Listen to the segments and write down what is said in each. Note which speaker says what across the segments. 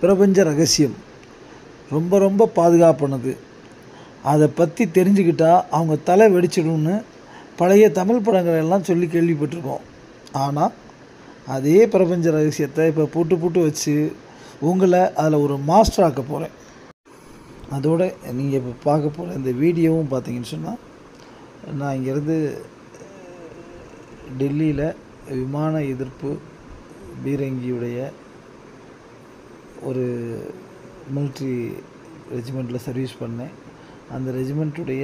Speaker 1: பிரபஞ்ச ரகசியம் ரொம்ப ரொம்ப பாதுகாப்பானது. அதை பற்றி தெரிஞ்சுக்கிட்டா அவங்க தலை வெடிச்சிடும்னு பழைய தமிழ் படங்கள் எல்லாம் சொல்லி கேள்விப்பட்டிருக்கோம். ஆனால் அதே பிரபஞ்ச ரகசியத்தை இப்போ புட்டு வச்சு உங்களை அதில் ஒரு மாஸ்டர் ஆக்க போகிறேன். அதோட நீங்கள் இப்போ பார்க்க போகிற இந்த வீடியோவும் பார்த்தீங்கன்னு சொன்னால், நான் இங்கேருந்து டெல்லியில் விமான எதிர்ப்பு பீரங்கியுடைய ஒரு மிலிட்ரி ரெஜிமெண்ட்டில் சர்வீஸ் பண்ணேன். அந்த ரெஜிமெண்ட்டுடைய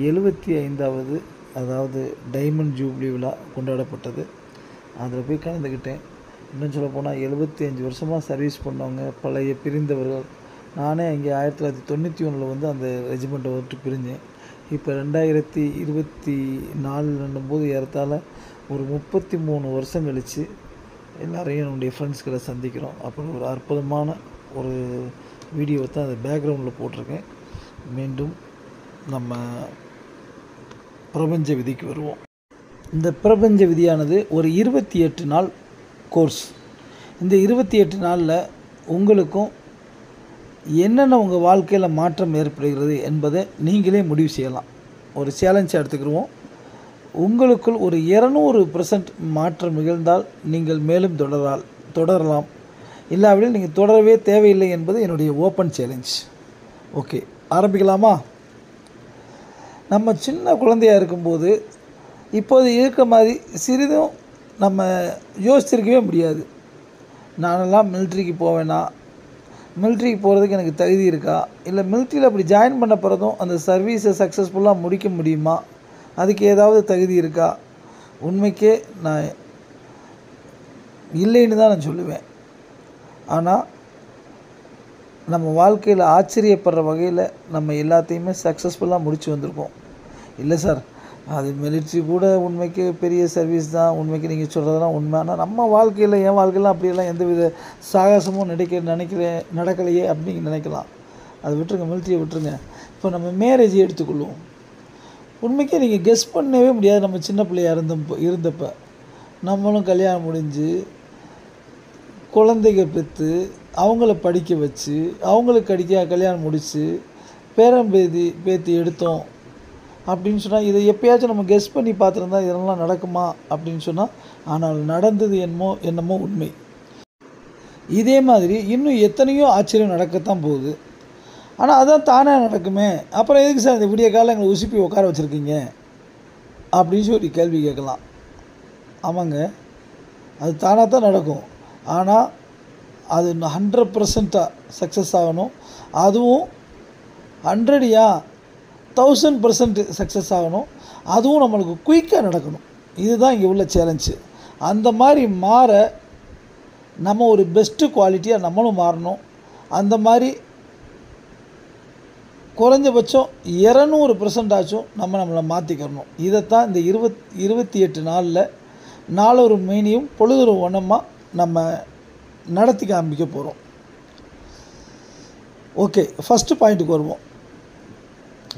Speaker 1: 75வது அதாவது டைமண்ட் ஜூப்ளி விழா கொண்டாடப்பட்டது. அதில் போய் கலந்துக்கிட்டேன். இன்னும் சொல்ல போனால் 75 வருஷமாக சர்வீஸ் பண்ணவங்க, பழைய பிரிந்தவர்கள். நானே இங்கே 1991 வந்து அந்த ரெஜிமெண்ட்டை விட்டு பிரிஞ்சேன். இப்போ 2024 போது ஏறத்தாழ ஒரு 33 வருஷம் கழித்து எல்லோரையும் என்னுடைய ஃப்ரெண்ட்ஸ்களை சந்திக்கிறோம். அப்படி ஒரு அற்புதமான ஒரு வீடியோவை தான் அந்த பேக்ரவுண்டில் போட்டிருக்கேன். மீண்டும் நம்ம பிரபஞ்ச விதிக்கு வருவோம். இந்த பிரபஞ்ச விதியானது ஒரு 28 நாள் கோர்ஸ். இந்த 28 நாளில் உங்களுக்கும் என்னென்ன உங்கள் வாழ்க்கையில் மாற்றம் ஏற்படுகிறது என்பதை நீங்களே முடிவு செய்யலாம். ஒரு சேலஞ்சை எடுத்துக்கிடுவோம். உங்களுக்குள் ஒரு 200% மாற்றம் நிகழ்ந்தால் நீங்கள் மேலும் தொடரலாம். இல்லாவிடில் நீங்கள் தொடரவே தேவையில்லை என்பது என்னுடைய ஓப்பன் சேலஞ்ச். ஓகே, ஆரம்பிக்கலாமா? நம்ம சின்ன குழந்தையாக இருக்கும்போது இப்போது இருக்க மாதிரி சிறிதும் நம்ம யோசிச்சிருக்கவே முடியாது. நானெல்லாம் மிலிட்ரிக்கு போவேனா, மிலிட்ரிக்கு போகிறதுக்கு எனக்கு தகுதி இருக்கா, இல்லை மிலிட்ரியில் அப்படி ஜாயின் பண்ண பிறதும் அந்த சர்வீஸை சக்ஸஸ்ஃபுல்லாக முடிக்க முடியுமா, அதுக்கு ஏதாவது தகுதி இருக்கா? உண்மைக்கே நான் இல்லைன்னு தான் நான் சொல்லுவேன். ஆனால் நம்ம வாழ்க்கையில் ஆச்சரியப்படுற வகையில் நம்ம எல்லாத்தையுமே சக்ஸஸ்ஃபுல்லாக முடித்து வந்திருக்கோம். இல்லை சார், அது மிலிட்ரி கூட உண்மைக்கு பெரிய சர்வீஸ் தான், உண்மைக்கு நீங்கள் சொல்கிறதெல்லாம் உண்மை. ஆனால் நம்ம வாழ்க்கையில், என் வாழ்க்கையெல்லாம் அப்படியெல்லாம் எந்தவித சாகசமும் நடக்கலையே அப்படின்னு நினைக்கலாம். அதை விட்டுருங்க, மிலிட்ரியை விட்டுருங்க. இப்போ நம்ம மேரேஜ் எடுத்துக்கொள்வோம். உண்மைக்கே நீங்கள் கெஸ் பண்ணவே முடியாது. நம்ம சின்ன பிள்ளையாக இருந்தப்போ நம்மளும் கல்யாணம் முடிஞ்சு குழந்தைங்க பெற்று அவங்கள படிக்க வச்சு அவங்களுக்கு கல்யாணம் முடித்து பேத்தி எடுத்தோம் அப்படின்னு சொன்னால், இதை எப்போயாச்சும் நம்ம கெஸ் பண்ணி பார்த்துருந்தா இதெல்லாம் நடக்குமா அப்படின்னு சொன்னால், ஆனால் நடந்தது என்னமோ உண்மை. இதே மாதிரி இன்னும் எத்தனையோ ஆச்சரியம் நடக்கத்தான் போகுது. ஆனால் அதான் தானாக நடக்குமே, அப்புறம் எதுக்கு சார் இந்த விடிய காலம் எங்களை உசுப்பி உட்கார வச்சுருக்கீங்க அப்படின்னு சொல்லி கேள்வி கேட்கலாம். ஆமாங்க, அது தானாக தான் நடக்கும். ஆனால் அது 100% சக்ஸஸ் ஆகணும். அதுவும் 1000% சக்ஸஸ் ஆகணும். அதுவும் நம்மளுக்கு குயிக்காக நடக்கணும். இதுதான் இங்கே உள்ள சேலஞ்சு. அந்த மாதிரி மாற நம்ம ஒரு பெஸ்ட்டு குவாலிட்டியாக நம்மளும் மாறணும். அந்த மாதிரி குறைஞ்சபட்சம் 200% ஆச்சும் நம்மளை மாற்றிக்கிறணும். இதைத்தான் இந்த 28 நாளில் நாளொரு மேனியும் பொழுதொரு வண்ணமாக நம்ம நடத்தி காண்பிக்க போகிறோம். ஓகே, ஃபஸ்ட்டு பாயிண்ட்டுக்கு வருவோம்.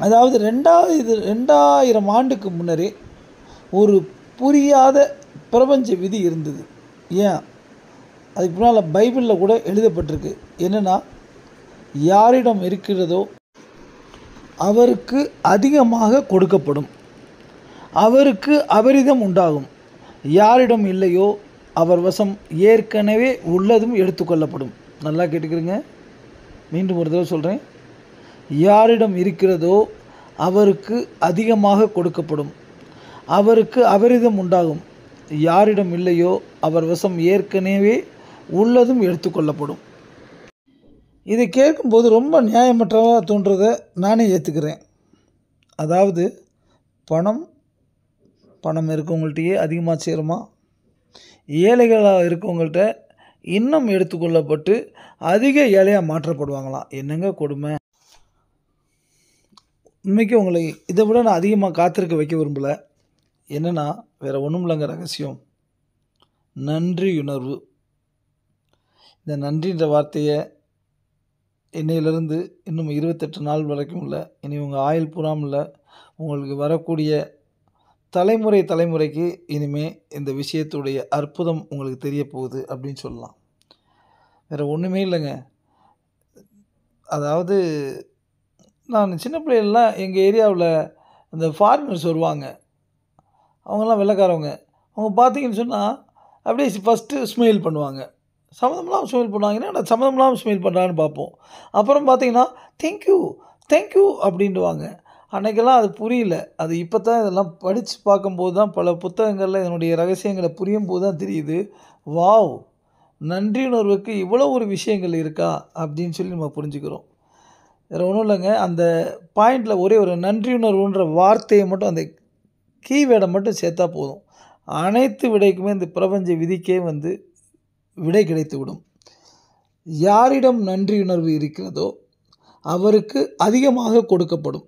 Speaker 1: அதாவது 2000 ஆண்டுக்கு முன்னரே ஒரு புரியாத பிரபஞ்ச விதி இருந்தது. ஏன், அதுக்கு முன்னால் பைபிளில் கூட எழுதப்பட்டிருக்கு. என்னென்னா, யாரிடம் இருக்கிறதோ அவருக்கு அதிகமாக கொடுக்கப்படும், அவருக்கு அபரிதம் உண்டாகும். யாரிடம் இல்லையோ அவர் வசம் ஏற்கனவே உள்ளதும் எடுத்துக்கொள்ளப்படும். நல்லா கேட்டுக்கிறீங்க, மீண்டும் ஒரு தடவை சொல்கிறேன். யாரிடம் இருக்கிறதோ அவருக்கு அதிகமாக கொடுக்கப்படும், அவருக்கு அபரிதம் உண்டாகும். யாரிடம் இல்லையோ அவர் வசம் ஏற்கனவே உள்ளதும் எடுத்துக்கொள்ளப்படும். இதை கேட்கும்போது ரொம்ப நியாயமற்றதாக தோன்றதை நானே ஏற்றுக்கிறேன். அதாவது பணம் இருக்கவங்கள்ட்டையே அதிகமாக சேருமா, ஏழைகளாக இருக்கவங்கள்ட்ட இன்னும் எடுத்துக்கொள்ளப்பட்டு அதிக ஏழையாக மாற்றப்படுவாங்களாம். என்னங்க கொடுமை! உண்மைக்கு உங்களை இதை விட நான் அதிகமாக காத்திருக்க வைக்க விரும்பலை. என்னென்னா, வேறு ஒன்றும் இல்லைங்க, ரகசியம் நன்றியுணர்வு. இந்த நன்றின்ற வார்த்தையை இன்னையிலிருந்து இன்னும் 28 நாள் வரைக்கும் இல்லை, இனி உங்கள் ஆயுள் பூராம் இல்லை, உங்களுக்கு வரக்கூடிய தலைமுறைக்கு இனிமேல் இந்த விஷயத்துடைய அற்புதம் உங்களுக்கு தெரிய போகுது அப்படின்னு சொல்லலாம். வேறு ஒன்றுமே இல்லைங்க. அதாவது நான் சின்ன பிள்ளைகள்லாம் எங்கள் ஏரியாவில் இந்த ஃபாரினர்ஸ் வருவாங்க. அவங்கெல்லாம் வெள்ளைக்காரவங்க. அவங்க பார்த்தீங்கன்னு சொன்னால் அப்படியே ஃபஸ்ட்டு ஸ்மைல் பண்ணுவாங்க. சம்மந்தம் இல்லாமல் ஸ்மைல் பண்ணுவாங்க. என்னடா சம்மந்தம் இல்லாமல் ஸ்மைல் பண்ணுறான்னு பார்ப்போம். அப்புறம் பார்த்தீங்கன்னா தேங்க்யூ தேங்க்யூ அப்படின்டுவாங்க. அன்றைக்கெல்லாம் அது புரியல. அது இப்போ தான் இதெல்லாம் படித்து பார்க்கும்போது தான் பல புத்தகங்களில் இதனுடைய ரகசியங்களை புரியும்போது தான் தெரியுது. வாவ்! நன்றியுணர்வுக்கு இவ்வளோ ஒரு விஷயங்கள் இருக்கா அப்படின்னு சொல்லி நம்ம புரிஞ்சுக்கிறோம். வேறு ஒன்றும் இல்லைங்க. அந்த பாயிண்டில் ஒரே ஒரு நன்றியுணர்வுன்ற வார்த்தையை மட்டும், அந்த கீவேர்டை மட்டும் சேர்த்தா போதும். அனைத்து விடைக்குமே இந்த பிரபஞ்ச விதிக்கே விடை கிடைத்துவிடும். யாரிடம் நன்றியுணர்வு இருக்கிறதோ அவருக்கு அதிகமாக கொடுக்கப்படும்.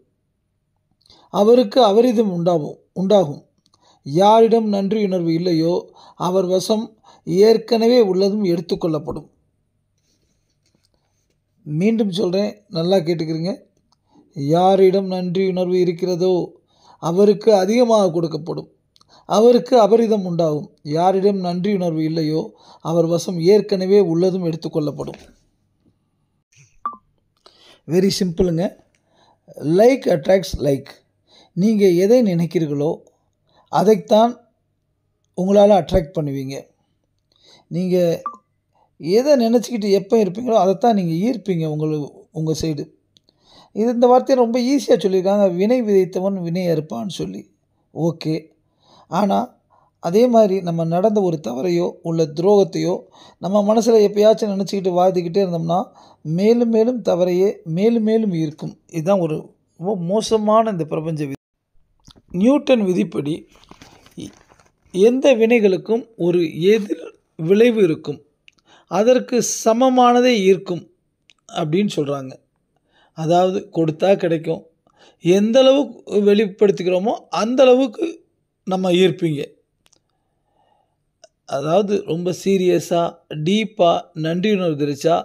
Speaker 1: அவருக்கு அபரிதம் உண்டாகும். யாரிடம் நன்றியுணர்வு இல்லையோ அவர் வசம் ஏற்கனவே உள்ளதும் எடுத்துக்கொள்ளப்படும். மீண்டும் சொல்கிறேன், நல்லா கேட்டுக்கிறீங்க. யாரிடம் நன்றியுணர்வு இருக்கிறதோ அவருக்கு அதிகமாக கொடுக்கப்படும். அவருக்கு அபரிதம் உண்டாகும். யாரிடம் நன்றியுணர்வு இல்லையோ அவர் வசம் ஏற்கனவே உள்ளதும் எடுத்துக்கொள்ளப்படும். வெரி சிம்பிளுங்க. Like attracts like. நீங்கள் எதை நினைக்கிறீர்களோ அதைத்தான் உங்களால் அட்ராக்ட் பண்ணுவீங்க. நீங்கள் எதை நினச்சிக்கிட்டு எப்போ இருப்பீங்களோ அதைத்தான் நீங்கள் ஈர்ப்பீங்க உங்கள் சைடு. இந்த வார்த்தையை ரொம்ப ஈஸியாக சொல்லியிருக்காங்க, வினை விதைத்தவன் வினை அறுப்பான்னு சொல்லி. ஓகே. ஆனால் அதே மாதிரி நம்ம நடந்த ஒரு தவறையோ உள்ள துரோகத்தையோ நம்ம மனசில் எப்போயாச்சும் நினச்சிக்கிட்டு வாழ்த்துக்கிட்டே இருந்தோம்னா மேலும் மேலும் தவறையே மேலும் மேலும் ஈர்க்கும். இதுதான் ஒரு ரொம்ப மோசமான இந்த பிரபஞ்ச விதி. நியூட்டன் விதிப்படி எந்த வினைகளுக்கும் ஒரு எதிர் விளைவு இருக்கும், அதற்கு சமமானதை ஈர்க்கும் அப்படின்னு சொல்கிறாங்க. அதாவது கொடுத்தா கிடைக்கும், எந்த அளவுக்கு வெளிப்படுத்திக்கிறோமோ அந்த அளவுக்கு நம்ம ஈர்ப்பீங்க. அதாவது ரொம்ப சீரியஸாக டீப்பாக நன்றியுணர்வு தெரிச்சா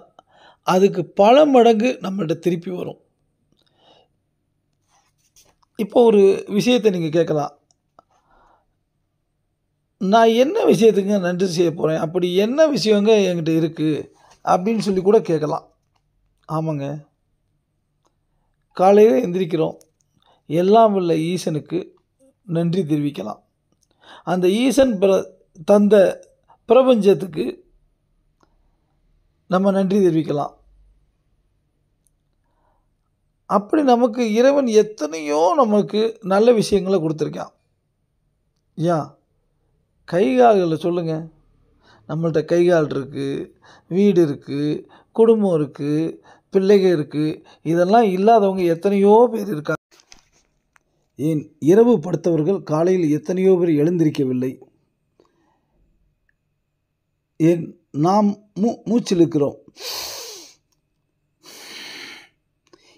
Speaker 1: அதுக்கு பல மடங்கு நம்மள்கிட்ட திருப்பி வரும். இப்போ ஒரு விஷயத்தை நீங்கள் கேட்கலாம், நான் என்ன விஷயத்துக்கு நன்றி செய்ய போகிறேன், அப்படி என்ன விஷயங்க என்கிட்ட இருக்குது அப்படின்னு சொல்லி கூட கேட்கலாம். ஆமாங்க, காலையில் எந்திரிக்கிறோம், எல்லாம் உள்ள ஈசனுக்கு நன்றி தெரிவிக்கலாம். அந்த ஈசன் தந்த பிரபஞ்சத்துக்கு நம்ம நன்றி தெரிவிக்கலாம். அப்படி நமக்கு இறைவன் எத்தனையோ நமக்கு நல்ல விஷயங்களை கொடுத்துருக்கான். ஏன் கைகால்களை சொல்லுங்கள். நம்மள்கிட்ட கைகால் இருக்குது, வீடு இருக்குது, குடும்பம் இருக்குது, பிள்ளைகள் இருக்குது. இதெல்லாம் இல்லாதவங்க எத்தனையோ பேர் இருக்காங்க. ஏன் இரவு படுத்தவர்கள் காலையில் எத்தனையோ பேர் எழுந்திருக்கவில்லை. ஏன் நாம் மூச்சு இழுக்கிறோம்.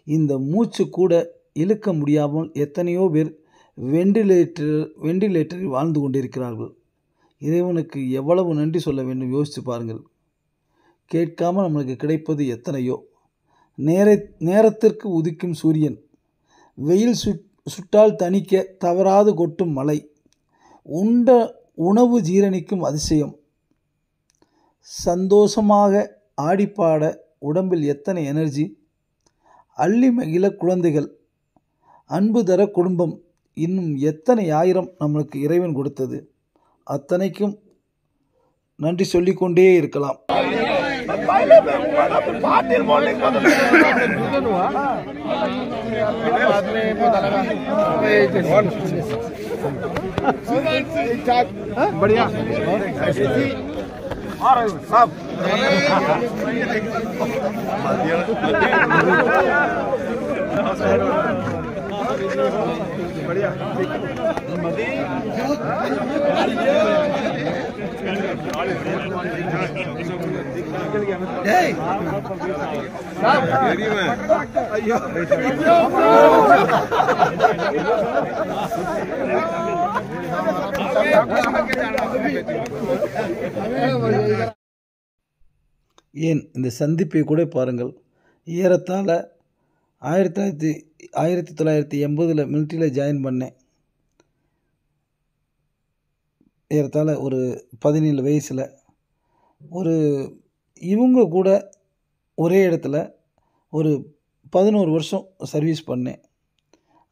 Speaker 1: இந்த மூச்சு கூட இழுக்க முடியாமல் எத்தனையோ பேர் வெண்டிலேட்டரில் வாழ்ந்து கொண்டிருக்கிறார்கள். இறைவனுக்கு எவ்வளவு நன்றி சொல்ல வேண்டும் யோசித்து பாருங்கள். கேட்காமல் நம்மளுக்கு கிடைப்பது எத்தனையோ. நேரத்திற்கு உதிக்கும் சூரியன், வெயில் சுட்டால் தணிக்க தவறாது கொட்டும் மழை, உண்ட உணவு ஜீரணிக்கும் அதிசயம், சந்தோஷமாக ஆடிப்பாட உடம்பில் எத்தனை எனர்ஜி, அள்ளி மகிழ குழந்தைகள், அன்பு தர குடும்பம், இன்னும் எத்தனை ஆயிரம் நம்மளுக்கு இறைவன் கொடுத்தது. அத்தனைக்கும் நன்றி சொல்லிக்கொண்டே இருக்கலாம். ஏன் இந்த சந்திப்பை கூட பாருங்கள். ஏறத்தாழ 1980 மிலிட்ரியில் ஜாயின் பண்ணேன். ஏறத்தாழ ஒரு 17 வயசில் ஒரு இவங்க கூட ஒரே இடத்துல ஒரு 11 வருஷம் சர்வீஸ் பண்ணேன்.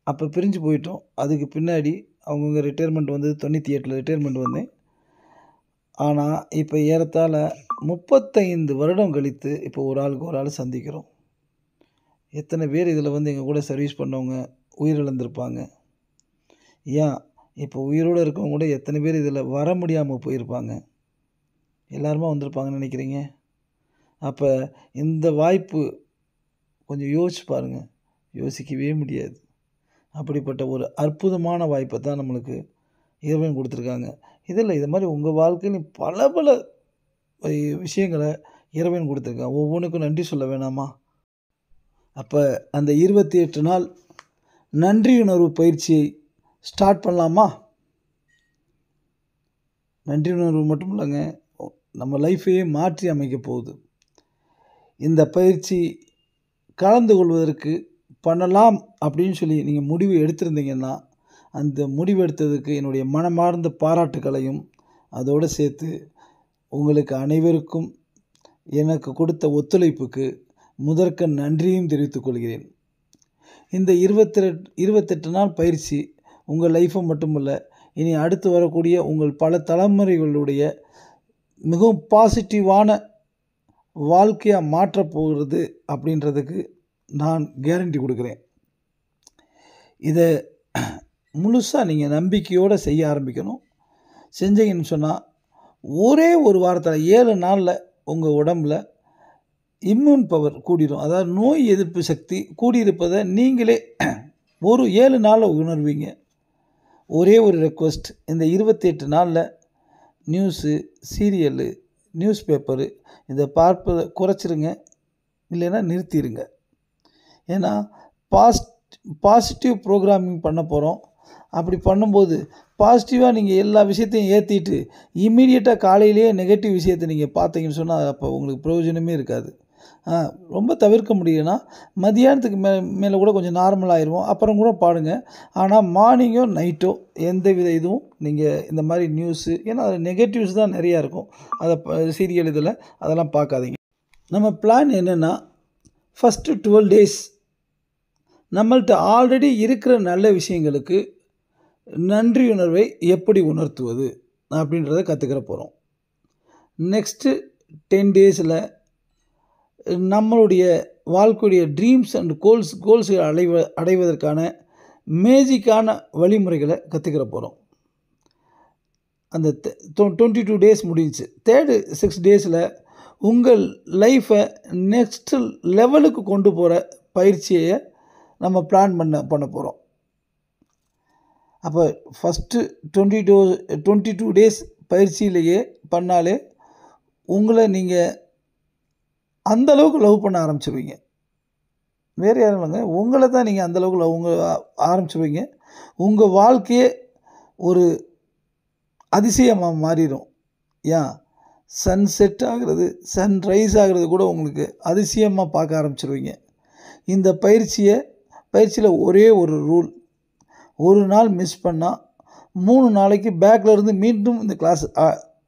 Speaker 1: அப்போ பிரிஞ்சு போயிட்டோம். அதுக்கு பின்னாடி அவங்கவுங்க ரிட்டயர்மெண்ட் வந்தது 98ல் ரிட்டயர்மெண்ட் வந்தேன். ஆனால் இப்போ ஏறத்தாழ 35 வருடம் கழித்து இப்போ ஒரு ஆள் சந்திக்கிறோம். எத்தனை பேர் இதில் வந்து எங்கள் கூட சர்வீஸ் பண்ணவங்க உயிரிழந்திருப்பாங்க. ஏன் இப்போ உயிரோடு இருக்கவங்க கூட எத்தனை பேர் இதில் வர முடியாமல் போயிருப்பாங்க. எல்லாருமா வந்திருப்பாங்கன்னு நினைக்கிறீங்க? அப்போ இந்த வாய்ப்பு கொஞ்சம் யோசிச்சு பாருங்கள். யோசிக்கவே முடியாது. அப்படிப்பட்ட ஒரு அற்புதமான வாய்ப்பை தான் நம்மளுக்கு இறைவன் கொடுத்துருக்காங்க. இதில் இது மாதிரி உங்கள் வாழ்க்கையிலும் பல விஷயங்களை இறைவன் கொடுத்துருக்காங்க. ஒவ்வொன்றுக்கும் நன்றி சொல்ல வேணாமா? அப்போ அந்த 28 நாள் நன்றியுணர்வு பயிற்சியை ஸ்டார்ட் பண்ணலாமா? நன்றியுணர்வு மட்டும் இல்லைங்க, நம்ம லைஃப்பையே மாற்றி அமைக்க போகுது. இந்த பயிற்சி கலந்து கொள்வதற்கு பண்ணலாம் அப்படின்னு சொல்லி நீங்கள் முடிவு எடுத்திருந்தீங்கன்னா, அந்த முடிவு எடுத்ததுக்கு என்னுடைய மனமார்ந்த பாராட்டுக்களையும் அதோடு சேர்த்து உங்களுக்கு அனைவருக்கும் எனக்கு கொடுத்த ஒத்துழைப்புக்கு முதற்க நன்றியும் தெரிவித்துக் கொள்கிறேன். இந்த 28 நாள் பயிற்சி உங்கள் லைஃப்பை மட்டுமல்ல, இனி அடுத்து வரக்கூடிய உங்கள் பல தலைமுறைகளுடைய மிகவும் பாசிட்டிவான வாழ்க்கையாக மாற்றப் போகிறது அப்படின்றதுக்கு நான் கேரண்டி கொடுக்குறேன். இதை முழுசாக நீங்கள் நம்பிக்கையோடு செய்ய ஆரம்பிக்கணும். செஞ்சீங்கன்னு சொன்னால் ஒரே ஒரு வாரத்தில் 7 நாளில் உங்கள் உடம்பில் இம்யூன் பவர் கூடிடும். அதாவது நோய் எதிர்ப்பு சக்தி கூடியிருப்பதை நீங்களே ஒரு 7 நாளில் உணர்வீங்க. ஒரே ஒரு ரெக்வஸ்ட், இந்த 28 நாளில் நியூஸு, சீரியலு, நியூஸ் பேப்பரு இதை பார்ப்பதை குறைச்சிருங்க, இல்லைன்னா நிறுத்திடுங்க. ஏன்னா பாசிட்டிவ் ப்ரோக்ராமிங் பண்ண போகிறோம். அப்படி பண்ணும்போது பாசிட்டிவாக நீங்கள் எல்லா விஷயத்தையும் ஏற்றிட்டு இம்மீடியட்டாக காலையிலேயே நெகட்டிவ் விஷயத்தை நீங்கள் பார்த்தீங்கன்னு சொன்னால் அப்போ உங்களுக்கு பிரயோஜனமே இருக்காது. ரொம்ப தவிர்க்க முடியும்னா மதியானத்துக்கு மேலே கூட கொஞ்சம் நார்மல் ஆயிடுவோம், அப்புறம் கூட பாடுங்க. ஆனால் மார்னிங்கோ நைட்டோ எந்த வித இதுவும் நீங்கள் இந்த மாதிரி நியூஸு, ஏன்னா அது நெகட்டிவ்ஸ் தான் நிறையா இருக்கும், அதை சீரியல் இதில் அதெல்லாம் பார்க்காதீங்க. நம்ம பிளான் என்னென்னா, ஃபஸ்ட்டு 12 டேஸ் நம்மள்கிட்ட ஆல்ரெடி இருக்கிற நல்ல விஷயங்களுக்கு நன்றியுணர்வை எப்படி உணர்த்துவது அப்படின்றத கற்றுக்கிற போகிறோம். நெக்ஸ்ட்டு 10 டேஸில் நம்மளுடைய வாழ்க்கையுடைய ட்ரீம்ஸ் அண்ட் கோல்ஸை அடைவதற்கான மேஜிக்கான வழிமுறைகளை கற்றுக்கிற போகிறோம். அந்த 22 டேஸ் முடிஞ்சிச்சு. 6 டேஸில் உங்கள் லைஃப்பை நெக்ஸ்ட் லெவலுக்கு கொண்டு போகிற பயிற்சியை நம்ம பிளான் பண்ண போகிறோம். அப்போ ஃபஸ்ட்டு 22 டேஸ் பயிற்சியிலேயே பண்ணாலே உங்களை நீங்கள் அந்தளவுக்கு லவ் பண்ண ஆரம்பிச்சிருவீங்க. வேறு யாரும் இல்லைங்க, உங்களை தான் நீங்கள் அந்தளவுக்கு லவ் ஆரம்பிச்சிருவீங்க. உங்கள் வாழ்க்கையே ஒரு அதிசயமாக மாறிடும். ஏன் சன்செட் ஆகிறது, சன்ரைஸ் ஆகிறது கூட உங்களுக்கு அதிசயமாக பார்க்க ஆரம்பிச்சிருவீங்க. இந்த பயிற்சியில் ஒரே ஒரு ரூல், ஒரு நாள் மிஸ் பண்ணால் 3 நாளைக்கு பேக்கில் மீண்டும் இந்த கிளாஸ்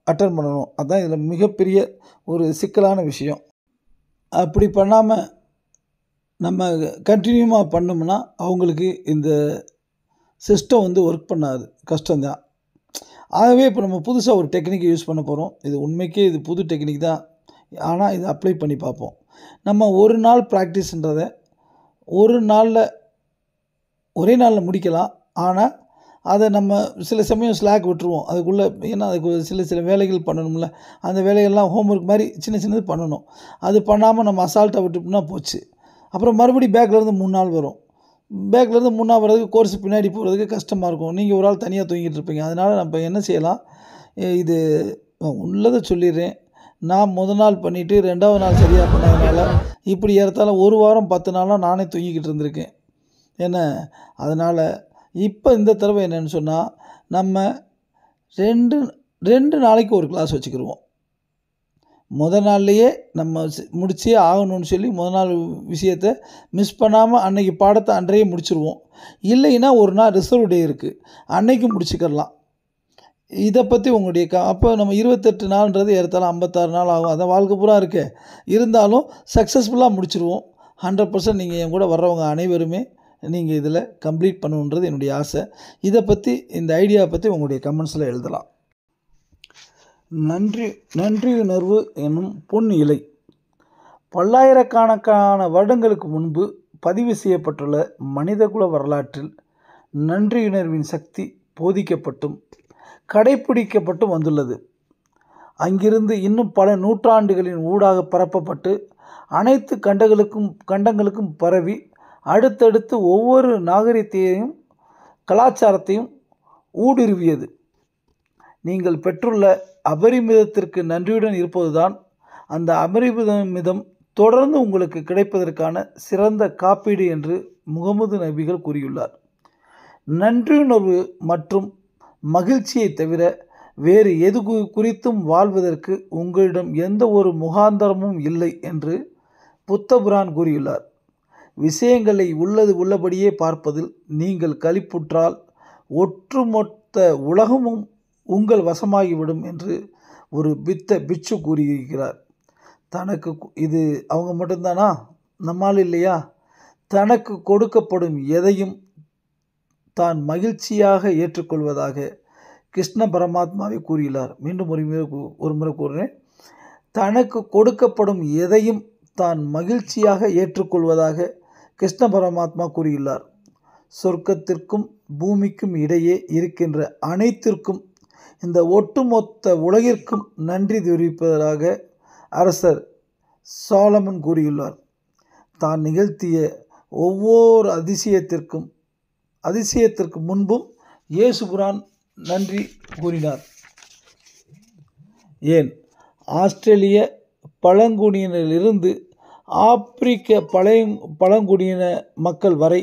Speaker 1: அட்டன் பண்ணணும். அதுதான் இதில் மிகப்பெரிய ஒரு சிக்கலான விஷயம். அப்படி பண்ணாமல் நம்ம கண்டினியூமாக பண்ணோம்னா அவங்களுக்கு இந்த சிஸ்டம் ஒர்க் பண்ணாது, கஷ்டம்தான். ஆகவே இப்போ நம்ம புதுசாக ஒரு டெக்னிக் யூஸ் பண்ண போகிறோம். இது உண்மைக்கே இது புது டெக்னிக் தான், ஆனால் இதை அப்ளை பண்ணி பார்ப்போம். நம்ம ஒரு நாள் ப்ராக்டிஸ்ன்றதை ஒரே நாளில் முடிக்கலாம். ஆனால் அதை நம்ம சில சமயம் ஸ்லாக் விட்டுருவோம் அதுக்குள்ளே. ஏன்னா அதுக்கு சில வேலைகள் பண்ணணும்ல, அந்த வேலைகள்லாம் ஹோம்ஒர்க் மாதிரி சின்னது பண்ணணும். அது பண்ணாமல் நம்ம அசால்ட்டாக விட்டுட்டோம்னா போச்சு. அப்புறம் மறுபடியும் பேக்லேருந்து 3 நாள் வரும். பேக்லேருந்து 3 நாள் வர்றதுக்கு கோர்ஸ் பின்னாடி போகிறதுக்கு கஷ்டமாக இருக்கும். நீங்கள் ஒரு ஆள் தனியாக தூங்கிட்டு இருப்பீங்க. அதனால் நம்ம என்ன செய்யலாம், இது உள்ளதை சொல்லிடுறேன். நான் முதல் நாள் பண்ணிவிட்டு 2வது நாள் சரியாக பண்ணதுனால இப்படி ஏறத்தாழ ஒரு வாரம் 10 நாளாக நானே தூங்கிக்கிட்டு இருந்திருக்கேன். ஏன்னா அதனால் இப்போ இந்த தடவை என்னென்னு சொன்னால், நம்ம 2 நாளைக்கு ஒரு கிளாஸ் வச்சுக்கிடுவோம். முதல் நாள்லையே நம்ம முடிச்சே ஆகணும்னு சொல்லி முதல் நாள் விஷயத்தை மிஸ் பண்ணாமல் அன்றைக்கி பாடத்தை அன்றையே முடிச்சிடுவோம். இல்லைன்னா ஒரு நாள் ரிசர்வ் டே இருக்குது, அன்றைக்கும் முடிச்சுக்கிடலாம். இதை பற்றி உங்களுடைய அப்போ நம்ம 28 நாள்ன்றது ஏறத்தாழ 56 நாள் ஆகும். அதான் வாழ்க்கை பூரா இருக்கு. இருந்தாலும் சக்ஸஸ்ஃபுல்லாக முடிச்சிருவோம். 100% நீங்கள் என் கூட வர்றவங்க அனைவருமே நீங்கள் இதில் கம்ப்ளீட் பண்ணணுன்றது என்னுடைய ஆசை. இதை பற்றி, இந்த ஐடியாவை பற்றி உங்களுடைய கமெண்ட்ஸில் எழுதலாம். நன்றியுணர்வு என்னும் பொன் இலை. பல்லாயிரக்கணக்கான வருடங்களுக்கு முன்பு பதிவு செய்யப்பட்டுள்ள மனிதகுல வரலாற்றில் நன்றியுணர்வின் சக்தி போதிக்கப்பட்டும் கடைப்பிடிக்கப்பட்டும் வந்துள்ளது. அங்கிருந்து இன்னும் பல நூற்றாண்டுகளின் ஊடாக பரப்பப்பட்டு அனைத்து கண்டங்களுக்கும் பரவி அடுத்தடுத்து ஒவ்வொரு நாகரிகத்தையும் கலாச்சாரத்தையும் ஊடுருவியது. நீங்கள் பெற்றுள்ள அபரிமிதத்திற்கு நன்றியுடன் இருப்பதுதான் அந்த அபரிமிதம் தொடர்ந்து உங்களுக்கு கிடைப்பதற்கான சிறந்த காப்பீடு என்று முகமது நபிகள் கூறியுள்ளார். நன்றியுணர்வு மற்றும் மகிழ்ச்சியை தவிர வேறு எது குறித்தும் வாழ்வதற்கு உங்களிடம் எந்த ஒரு முகாந்தரமும் இல்லை என்று புத்தபுரான் கூறியுள்ளார். விஷயங்களை உள்ளபடியே பார்ப்பதில் நீங்கள் களிப்புற்றால் ஒட்டுமொத்த உலகமும் உங்கள் வசமாகிவிடும் என்று ஒரு பிட்சு கூறியிருக்கிறார். தனக்கு இது அவங்க மட்டும்தானா? நம்மால் இல்லையா? தனக்கு கொடுக்கப்படும் எதையும் தான் மகிழ்ச்சியாக ஏற்றுக்கொள்வதாக கிருஷ்ண பரமாத்மாவை கூறியுள்ளார். மீண்டும் ஒரு முறை கூறுகிறேன். தனக்கு கொடுக்கப்படும் எதையும் தான் மகிழ்ச்சியாக ஏற்றுக்கொள்வதாக கிருஷ்ண பரமாத்மா கூறியுள்ளார். சொர்க்கத்திற்கும் பூமிக்கும் இடையே இருக்கின்ற அனைத்திற்கும், இந்த ஒட்டுமொத்த உலகிற்கும் நன்றி தெரிவிப்பதாக அரசர் சாலமன் கூறியுள்ளார். தான் நிகழ்த்திய ஒவ்வொரு அதிசயத்திற்கு முன்பும் இயேசுபிரான் நன்றி கூறினார். ஏன் ஆஸ்திரேலிய பழங்குடியினரிலிருந்து ஆப்பிரிக்க பழங்குடியின மக்கள் வரை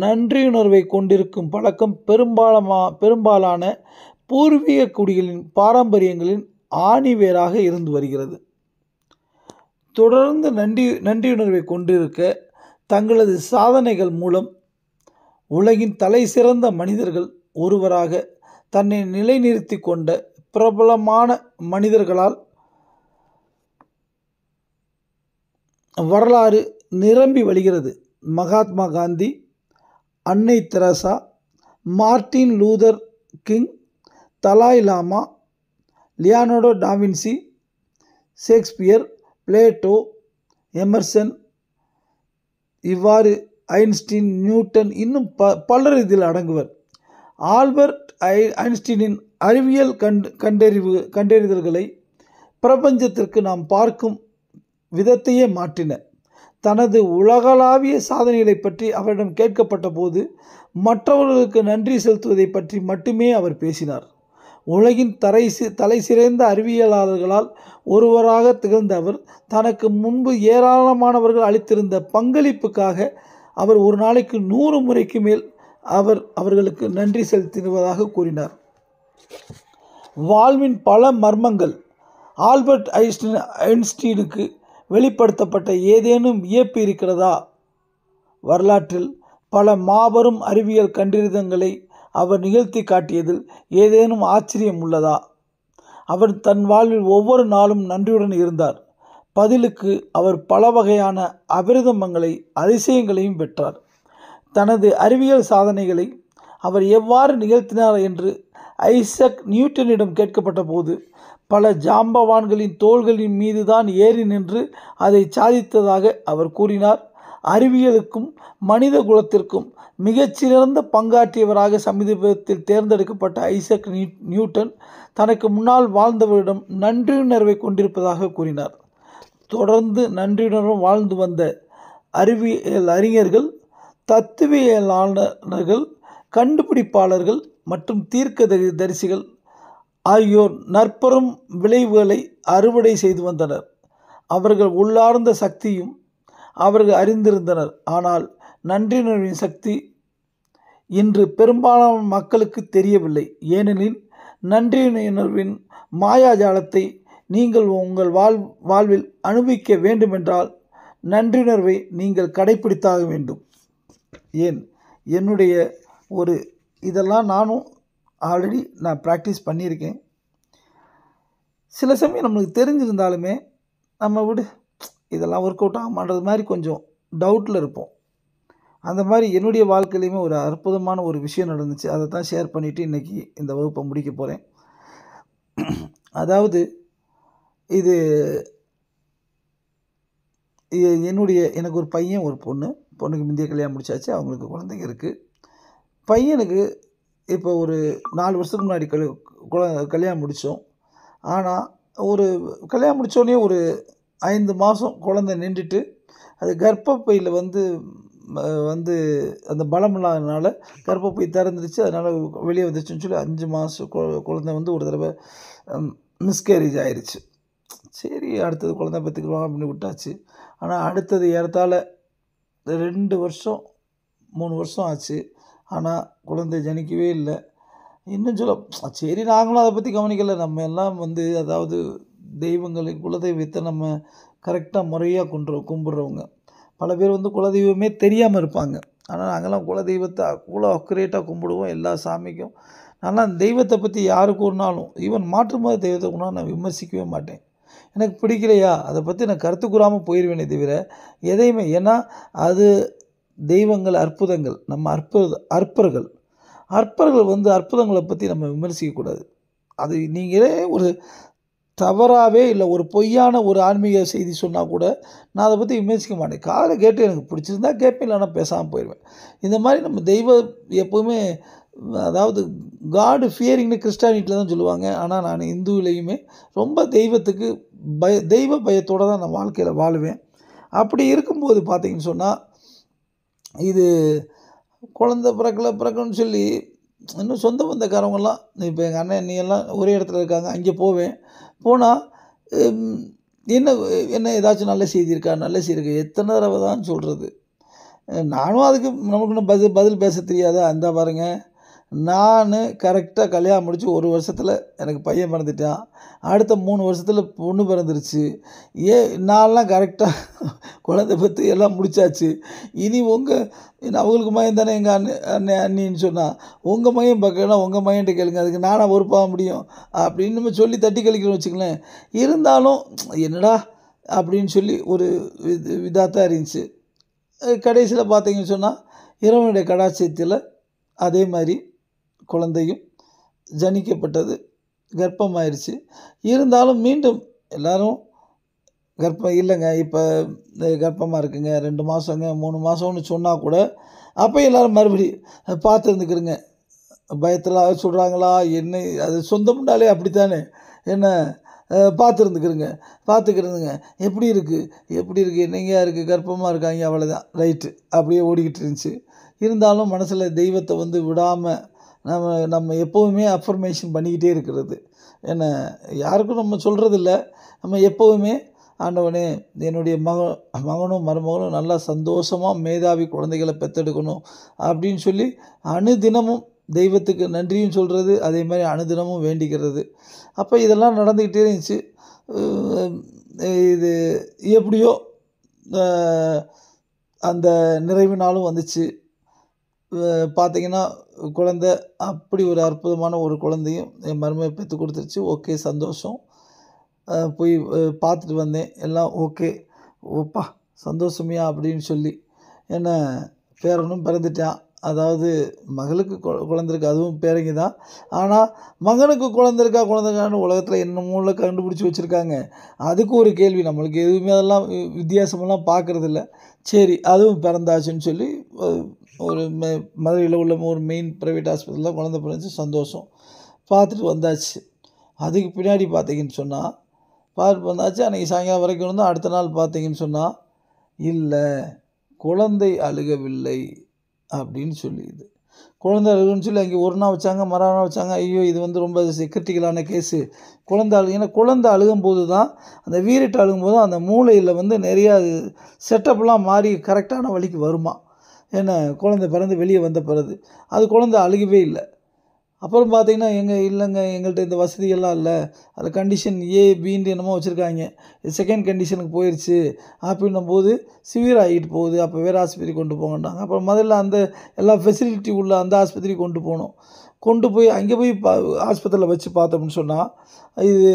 Speaker 1: நன்றியுணர்வை கொண்டிருக்கும் பழக்கம் பெரும்பாலான பூர்வீக குடிகளின் பாரம்பரியங்களின் ஆணிவேராக இருந்து வருகிறது. தொடர்ந்து நன்றியுணர்வை கொண்டிருக்க தங்களது சாதனைகள் மூலம் உலகின் தலைசிறந்த மனிதர்கள் ஒருவராக தன்னை நிலைநிறுத்தி கொண்ட பிரபலமான மனிதர்களால் வரலாறு நிரம்பி வழிகிறது. மகாத்மா காந்தி, அன்னை Teresa, Martin Luther King, Dalai Lama, Leonardo da Vinci, Shakespeare, Plato, Emerson, இவ்வாறு ஐன்ஸ்டீன், நியூட்டன், இன்னும் பலர் இதில் அடங்குவர். ஆல்பர்ட் ஐன்ஸ்டீனின் அறிவியல் கண்டறிதல்களை பிரபஞ்சத்திற்கு நாம் பார்க்கும் விதத்தையே மாற்றின. தனது உலகளாவிய சாதனைகளை பற்றி அவரிடம் கேட்கப்பட்ட போது மற்றவர்களுக்கு நன்றி செலுத்துவதை பற்றி மட்டுமே அவர் பேசினார். உலகின் தலை சிறந்த அறிவியலாளர்களால் ஒருவராக திகழ்ந்த அவர் தனக்கு முன்பு ஏராளமானவர்கள் அளித்திருந்த பங்களிப்புக்காக அவர் ஒரு நாளைக்கு 100 முறைக்கு மேல் அவர்களுக்கு நன்றி செலுத்துவதாக கூறினார். வாழ்வின் பல மர்மங்கள் ஆல்பர்ட் ஐன்ஸ்டீனுக்கு வெளிப்படுத்தப்பட்ட ஏதேனும் வியப்பு இருக்கிறதா? வரலாற்றில் பல மாபெரும் அறிவியல் கண்டறிதல்களை அவர் நிகழ்த்தி காட்டியதில் ஏதேனும் ஆச்சரியம் உள்ளதா? அவர் தன் வாழ்வில் ஒவ்வொரு நாளும் நன்றியுடன் இருந்தார். பதிலுக்கு அவர் பல வகையான அதிசயங்களையும் பெற்றார். தனது அறிவியல் சாதனைகளை அவர் எவ்வாறு நிகழ்த்தினார் என்று ஐசக் நியூட்டனிடம் கேட்கப்பட்ட போது பல ஜாம்பவான்களின் தோள்களின் மீது தான் ஏறி நின்று அதை சாதித்ததாக அவர் கூறினார். அறிவியலுக்கும் மனித குலத்திற்கும் மிகச்சிறந்த பங்காற்றியவராக சமீபத்தில் தேர்ந்தெடுக்கப்பட்ட ஐசக் நியூட்டன் தனக்கு முன்னால் வாழ்ந்தவரிடம் நன்றியுணர்வை கொண்டிருப்பதாக கூறினார். தொடர்ந்து நன்றியுணர்வும் வாழ்ந்து வந்த அறிஞர்கள், தத்துவியலாளர்கள், கண்டுபிடிப்பாளர்கள் மற்றும் தீர்க்கதரிசிகள் ஆகியோர் நற்பெரும் விளைவுகளை அறுவடை செய்து வந்தனர். அவர்கள் உள்ளார்ந்த சக்தியும் அவர்கள் அறிந்திருந்தனர். ஆனால் நன்றியுணர்வின் சக்தி இன்று பெரும்பாலான மக்களுக்கு தெரியவில்லை. ஏனெனில் நன்றியுணர்வின் மாயாஜாலத்தை நீங்கள் உங்கள் வாழ்வில் அனுபவிக்க வேண்டுமென்றால் நன்றியுணர்வை நீங்கள் கடைப்பிடித்தாக வேண்டும். ஏன் என்னுடைய இதெல்லாம் நானும் ஆல்ரெடி நான் ப்ராக்டிஸ் பண்ணியிருக்கேன். சில சமயம் நம்மளுக்கு தெரிஞ்சிருந்தாலுமே நம்ம விடு இதெல்லாம் ஒர்க் அவுட் ஆகுமான்றது மாதிரி கொஞ்சம் டவுட்டில் இருப்போம். அந்த மாதிரி என்னுடைய வாழ்க்கையிலையுமே ஒரு அற்புதமான ஒரு விஷயம் நடந்துச்சு. அதை தான் ஷேர் பண்ணிவிட்டு இன்றைக்கி இந்த வகுப்பை முடிக்க போகிறேன். அதாவது இது எனக்கு ஒரு பையன் ஒரு பொண்ணு. பொண்ணுக்கு முந்தைய கல்யாணம் முடிச்சாச்சு. அவங்களுக்கு குழந்தைங்க இருக்குது. பையனுக்கு இப்போ ஒரு 4 வருஷத்துக்கு முன்னாடி கல்யாணம் முடித்தோம். ஆனால் ஒரு கல்யாணம் முடித்தோடனே ஒரு 5 மாதம் குழந்தை நின்றுட்டு அது கர்ப்பப்பையில் வந்து அந்த பலம் இல்லாதனால கர்ப்பப்பை திறந்துருச்சு. அதனால் வெளியே வந்துருச்சுன்னு சொல்லி 5 மாதம் குழந்தை வந்து ஒரு தடவை மிஸ்கேரேஜ் ஆயிடுச்சு. சரி அடுத்தது குழந்தை பெற்றுக்குருவாங்க அப்படின்னு விட்டாச்சு. ஆனால் அடுத்தது ஏறத்தாழ 2 வருஷம் 3 வருஷம் ஆச்சு. ஆனால் குழந்தை ஜனிக்கவே இல்லை. இன்னும் சொல்ல சரி நாங்களும் அதை பற்றி கவனிக்கலை. நம்ம எல்லாம் வந்து அதாவது தெய்வங்களை குலதெய்வத்தை நம்ம கரெக்டாக முறையாக கும்பிட்றவங்க. பல பேர் வந்து குலதெய்வமே தெரியாமல் இருப்பாங்க. ஆனால் நாங்கள்லாம் குலதெய்வத்தை அவ்வளோ அக்குரேட்டாக கும்பிடுவோம் எல்லா சாமிக்கும். நான்லாம் தெய்வத்தை பற்றி யாருக்கு ஒன்றாலும் ஈவன் மாற்று மத தெய்வத்தை ஒன்றா நான் விமர்சிக்கவே மாட்டேன். எனக்கு பிடிக்கலையா அதை பற்றி நான் கருத்து கூறாமல் போயிடுவேனே தவிர எதையுமே. ஏன்னா அது தெய்வங்கள் அற்புதங்கள். நம்ம அற்பர்கள் வந்து அற்புதங்களை பற்றி நம்ம விமர்சிக்கக்கூடாது. அது நீங்களே ஒரு தவறாகவே இல்லை ஒரு பொய்யான ஒரு ஆன்மீக செய்தி சொன்னால் கூட நான் அதை பற்றி விமர்சிக்க மாட்டேன். காதில் கேட்டு எனக்கு பிடிச்சிருந்தா கேட்பேன், இல்லைன்னா பேசாமல் போயிடுவேன். இந்த மாதிரி நம்ம தெய்வம் எப்போவுமே அதாவது காடு ஃபியரிங்னு கிறிஸ்டானிட்டியில் தான் சொல்லுவாங்க. ஆனால் நான் இந்துவிலையுமே ரொம்ப தெய்வத்துக்கு தெய்வ பயத்தோடு தான் நான் வாழ்க்கையில் வாழுவேன். அப்படி இருக்கும்போது பார்த்தீங்கன்னு சொன்னால் இது குழந்தை பிறக்கணும்னு சொல்லி இன்னும் சொந்த பந்தக்காரவங்கெல்லாம் இப்போ எங்கள் அண்ணன் நீ எல்லாம் ஒரே இடத்துல இருக்காங்க. அங்கே போனால் என்ன ஏதாச்சும் நல்ல செய்தி இருக்கா, நல்ல செய்தி இருக்கா, எத்தனை தடவை தான் சொல்கிறது. நானும் அதுக்கு நமக்கு இன்னும் பதில் பேச தெரியாதா. அந்த பாருங்கள், நான் கரெக்டாக கல்யாணம் முடித்து 1 வருஷத்தில் எனக்கு பையன் பிறந்துட்டான். அடுத்த 3 வருஷத்தில் பொண்ணு பிறந்துருச்சு. நான்லாம் கரெக்டாக குழந்தை பற்றி எல்லாம் முடித்தாச்சு. இனி அவங்களுக்கு மகன் தானே எங்கள் அண்ணின்னு சொன்னால் உங்கள் மகன் பார்க்கணும்னா உங்கள் மகன்கிட்ட கேளுங்க, அதுக்கு நானாக பொறுப்பாக முடியும் அப்படின்னு நம்ம சொல்லி தட்டி கழிக்கிறோம் வச்சுங்களேன். இருந்தாலும் என்னடா அப்படின்னு சொல்லி ஒரு இதாகத்தான் இருந்துச்சு. கடைசியில் பார்த்தீங்கன்னு சொன்னால் இறைவனுடைய கடாட்சியத்தில் அதே மாதிரி குழந்தையும் ஜனிக்கப்பட்டது, கர்ப்பமாயிருச்சு. இருந்தாலும் மீண்டும் எல்லோரும் கர்ப்பம் இல்லைங்க இப்போ கர்ப்பமாக இருக்குங்க 2 மாதங்க 3 மாதம்னு சொன்னால் கூட அப்போ எல்லோரும் மறுபடி பார்த்து இருந்துக்கிறங்க. பயத்தில் சொல்கிறாங்களா என்ன, அது சொந்தம்னாலே அப்படித்தானே, என்ன பார்த்துக்கிறதுங்க எப்படி இருக்குது என்னங்க இருக்குது கர்ப்பமாக இருக்காங்க அவ்வளோதான் ரைட்டு அப்படியே ஓடிக்கிட்டு இருந்துச்சு. இருந்தாலும் மனசில் தெய்வத்தை வந்து விடாமல் நம்ம எப்போவுமே அஃபர்மேஷன் பண்ணிக்கிட்டே இருக்கிறது. ஏன்னா யாருக்கும் நம்ம சொல்கிறதில்ல. நம்ம எப்போவுமே ஆண்டவனே என்னுடைய மகனும் மருமகனும் நல்லா சந்தோஷமாக மேதாவி குழந்தைகளை பெற்றெடுக்கணும் அப்படின்னு சொல்லி அனுதினமும் தெய்வத்துக்கு நன்றியும் சொல்கிறது, அதே மாதிரி அனுதினமும் வேண்டிக்கிறது. அப்போ இதெல்லாம் நடந்துக்கிட்டே இருந்துச்சு. இது எப்படியோ அந்த நிறைவு நாளும் வந்துச்சு. பார்த்திங்கன்னா குழந்தை அப்படி ஒரு அற்புதமான ஒரு குழந்தையும் என் மருமக பெற்று கொடுத்துருச்சு. ஓகே சந்தோஷம். போய் பார்த்துட்டு வந்தேன், எல்லாம் ஓகே. ஓப்பா சந்தோஷமையா அப்படின்னு சொல்லி என்ன பேரனும் பிறந்துட்டான். அதாவது மகளுக்கு குழந்தைருக்கு, அதுவும் பேரங்க தான். ஆனால் மகனுக்கு குழந்தைக்கான்னு உலகத்தில் என்னமோ கண்டுபிடிச்சி வச்சுருக்காங்க. அதுக்கு ஒரு கேள்வி, நம்மளுக்கு எதுவுமே அதெல்லாம் வித்தியாசமெல்லாம் பார்க்குறதில்ல. சரி அதுவும் பிறந்தாச்சுன்னு சொல்லி ஒரு மதுரையில் உள்ள ஒரு மெயின் ப்ரைவேட் ஹாஸ்பிட்டலில் குழந்தை பிறந்துச்சு. சந்தோஷம், பார்த்துட்டு வந்தாச்சு. அதுக்கு பின்னாடி பார்த்தீங்கன்னு சொன்னால் பார்த்து வந்தாச்சு. அன்றைக்கி சாயங்காலம் வரைக்கும் இருந்தால் அடுத்த நாள் பார்த்தீங்கன்னு சொன்னால் இல்லை குழந்தை அழுகவில்லை அப்படின்னு சொல்லிடுது. குழந்தை அழுகுன்னு சொல்லி அங்கே ஒரு நாள் வச்சாங்க, மறுநாள் வச்சாங்க. ஐயோ இது வந்து ரொம்ப கிரிட்டிக்கலான கேஸு. குழந்தை ஏன்னா குழந்தை அழுகும்போது தான் அந்த வீரிட்டு அழுகும்போது அந்த மூளையில் வந்து நிறையா செட்டப்லாம் மாறி கரெக்டான வழிக்கு வருமா. ஏன்னா குழந்தை பிறந்து வெளியே வந்த பிறகு அது குழந்தை அழுகவே இல்லை. அப்புறம் பார்த்தீங்கன்னா, இல்லைங்க எங்கள்ட்ட இந்த வசதியெல்லாம் இல்ல. அதில் கண்டிஷன் ஏ, பின்ட்டு என்னமோ வச்சுருக்காய்ங்க. செகண்ட் கண்டிஷனுக்கு போயிருச்சு அப்படின்னும்போது சிவியர் ஆகிட்டு போகுது. அப்போ வேறு ஆஸ்பத்திரிக்கு கொண்டு போங்கன்னாங்க. அப்புறம் முதல்ல அந்த எல்லா ஃபெசிலிட்டி உள்ள அந்த ஆஸ்பத்திரிக்கு கொண்டு போனோம். கொண்டு போய் அங்கே போய் ஆஸ்பத்திரியில் வச்சு பார்த்தோம்னு சொன்னா, இது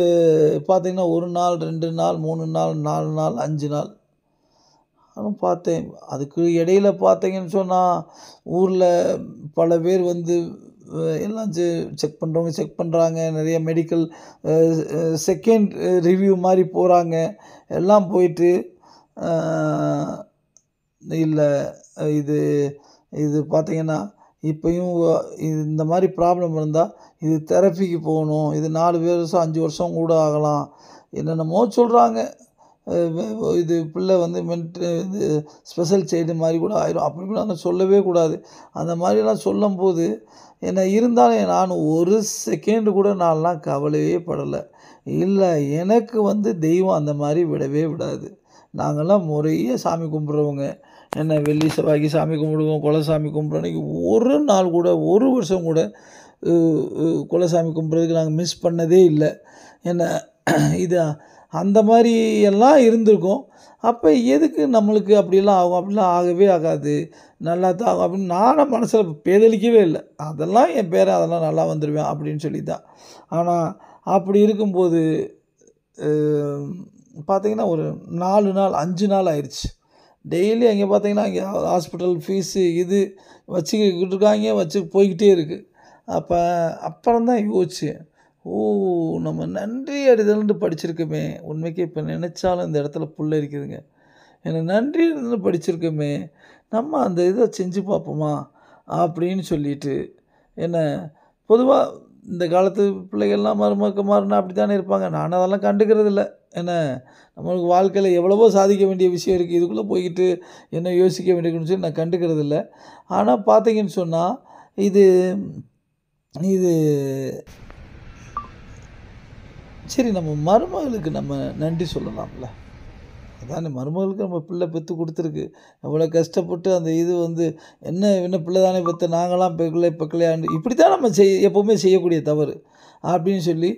Speaker 1: பார்த்தீங்கன்னா 1 நாள், 2 நாள், 3 நாள், 4 நாள், 5 நாள். நானும் பார்த்தேன். அதுக்கு இடையில பார்த்தீங்கன்னு சொன்னா, ஊர்ல பல பேர் வந்து எல்லாம் செக் பண்ணுறவங்க செக் பண்ணுறாங்க. நிறைய மெடிக்கல் அ அ செகண்ட் ரிவ்யூ மாரி போறாங்க. எல்லாம் போயிட்டு அ இல்ல இது இது பார்த்தீங்கன்னா, இப்பயும் இந்த மாரி ப்ராப்ளம் இருந்தா, இது தெரபிக்கு போகணும். இது 4 வருஷம், 5 வருஷம் கூட ஆகலாம். என்னென்னமோ சொல்றாங்க. இது பிள்ளை வந்து இது ஸ்பெஷல் சைல்டு மாரி கூட ஆயிரும். அப்படி இப்படிலாம் நான் சொல்லவே கூடாது. அந்த மாரிலாம் சொல்லும்போது, இருந்தாலும் நான் ஒரு செகண்ட் கூட நான்லாம் கவலையே படல. இல்ல எனக்கு வந்து தெய்வம் அந்த மாரி விடவே விடாது. நாங்கலாம் முறையா சாமி கும்பிட்றவங்க. வெள்ளி, செவ்வாய்க்கு சாமி கும்பிடுவோம். குலசாமி கும்பிட்ற அன்னைக்கு ஒரு நாள் கூட, ஒரு வருஷம் கூட அ அ குலசாமி கும்பிட்றதுக்கு நாங்க மிஸ் பண்ணதே இல்ல. என்ன இது அந்த மாரி எல்லாம் இருந்திருக்கும். அப்ப எதுக்கு நம்மளுக்கு அப்படிலாம் ஆகும்? அப்படிலாம் ஆகவே ஆகாது. நல்லா தான் ஆகும் அப்படின்னு நானா மனசுல பேதலிக்கவே இல்ல. அதெல்லாம் என் பேரன் அதெல்லாம் நல்லா வந்துருவான் அப்படின்னு சொல்லி தான். ஆனா அப்படி இருக்கும்போது அ பார்த்தீங்கன்னா, ஒரு 4 நாள், 5 நாள் ஆயிருச்சு. டெய்லி அங்கே பார்த்தீங்கன்னா, அங்கே ஹாஸ்பிட்டல் ஃபீஸு இது வச்சுக்கிட்டு இருக்காய்ங்க, வச்சு போய்க்கிட்டே இருக்கு. அப்ப அப்புறம் தான் யோசிச்சேன். ஓ! நம்ம நன்றி அறிதல்ன்ட்டு படிச்சிருக்கோமே! உண்மைக்கே இப்ப நினைச்சாலும் இந்த இடத்துல புல்லரிக்குதுங்க. நன்றி அறிதல்னு படிச்சிருக்கோமே! நம்ம அந்த இத செஞ்சு பார்ப்போமா? அப்படின்னு சொல்லிட்டு, என்ன பொதுவா இந்த காலத்து பிள்ளைகள்லாம் மருமகமாருன்னா அப்படித்தானே இருப்பாங்க. நான் அதெல்லாம் கண்டுக்கிறது இல்ல. என்ன நம்மளுக்கு வாழ்க்கையில எவ்வளவோ சாதிக்க வேண்டிய விஷயம் இருக்கு. இதுக்குள்ள போய்க்கிட்டு என்ன யோசிக்க வேண்டியிருக்குன்னு சொல்லி நான் கண்டுக்கிறது இல்ல. ஆனா பார்த்தீங்கன்னு சொன்னா, இது இது சரி நம்ம மருமகளுக்கு நம்ம நன்றி சொல்லலாம்ல. அதானே மருமகளுக்கு நம்ம பிள்ளை பெத்து குடுத்துருக்கு. எவ்வளோ கஷ்டப்பட்டு அந்த இது வந்து என்ன பிள்ளை தானே பெத்த நாங்கலாம் பெக்கலையாண்டு இப்படித்தான் நம்ம எப்பவுமே செய்யக்கூடிய தவறு. அப்படின்னு சொல்லி